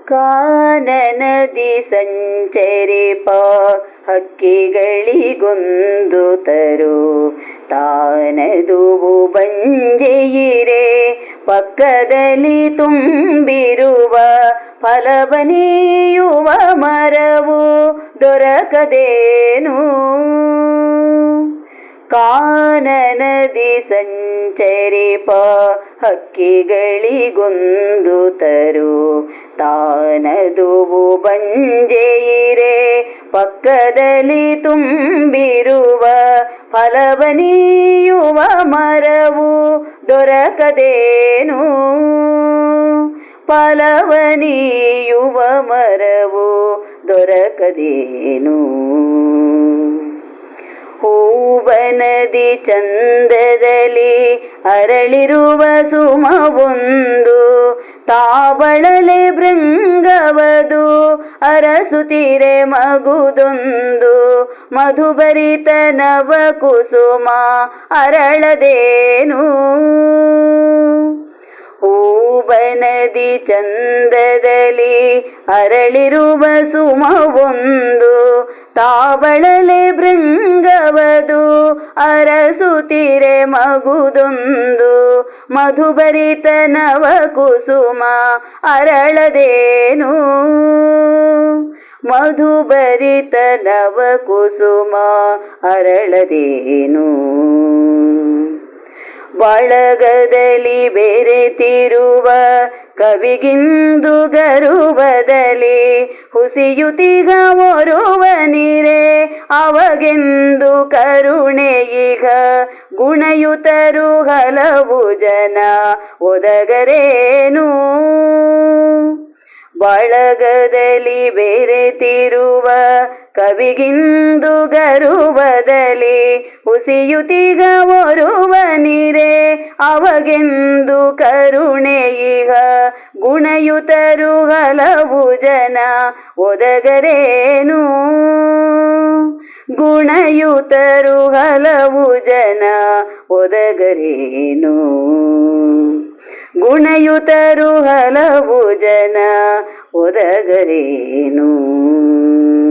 ಕಾನನದಿ ಸಂಚರಿಪ ಹಕ್ಕಿಗಳಿಗೊಂದು ತರು ತಾನದುವು ಬಂಜೆಯಿರೆ ಪಕ್ಕದಲ್ಲಿ ತುಂಬಿರುವ ಫಲವನೀಯುವ ಮರವು ದೊರಕದೇನು. ಕಾನನದಿ ಸಂಚರಿಪ ಹಕ್ಕಿಗಳಿಗೊಂದು ತರು ತಾನದುವು ಬಂಜೆಯಿರೆ ಪಕ್ಕದಲ್ಲಿ ತುಂಬಿರುವ ಫಲವನೀಯುವ ಮರವು ದೊರಕದೇನು. ಫಲವನೀಯುವ ಮರವು ದೊರಕದೇನು. ಹೂವನದಿ ಚಂದದಲ್ಲಿ ಅರಳಿರುವ ಸುಮವೊಂದು ತಾವಳಲೆ ಭೃಂಗವದು ಅರಸುತ್ತಿರೆ ಮಗುದೊಂದು ಮಧುಭರಿತ ನವ ಕುಸುಮ ಅರಳದೇನು. ಹೂವನದಿ ಚಂದದಲ್ಲಿ ಅರಳಿರುವ ಸುಮವೊಂದು ತಾವಳಲೆ ಭೃಂಗವದು ಅರಸುತ್ತಿರೆ ಮಗುದೊಂದು ಮಧುಭರಿತ ನವ ಕುಸುಮ ಅರಳದೇನು. ಮಧುಭರಿತ ನವ ಕುಸುಮ ಅರಳದೇನು. ಬಳಗದಲ್ಲಿ ಬೆರೆತಿರುವ ಕವಿಗಿಂದು ಗರುವದಲ್ಲಿ ಹುಸಿಯುತಿಗ ಓರುವನಿರೆ ಅವಗೆಂದು ಕರುಣೆಯಿಗ ಗುಣಯುತರು ಹಲವು ಜನ ಒದಗರೇನು. ಬಳಗದಲ್ಲಿ ಬೆರೆತಿರುವ ಕವಿಗಿಂದು ಗರುವದಲ್ಲಿ ಹುಸಿಯುತಿಗ ಓರುವನಿರೆ ಅವಗೆಂದು ಕರುಣೆಯಿಗ ಗುಣಯುತರು ಹಲವು ಜನ ಒದಗರೇನು. ಗುಣಯುತರು ಹಲವು ಜನ ಒದಗರೇನು. ಗುಣಯುತರು ಹಲವು ಜನ ಒದಗರೇನು.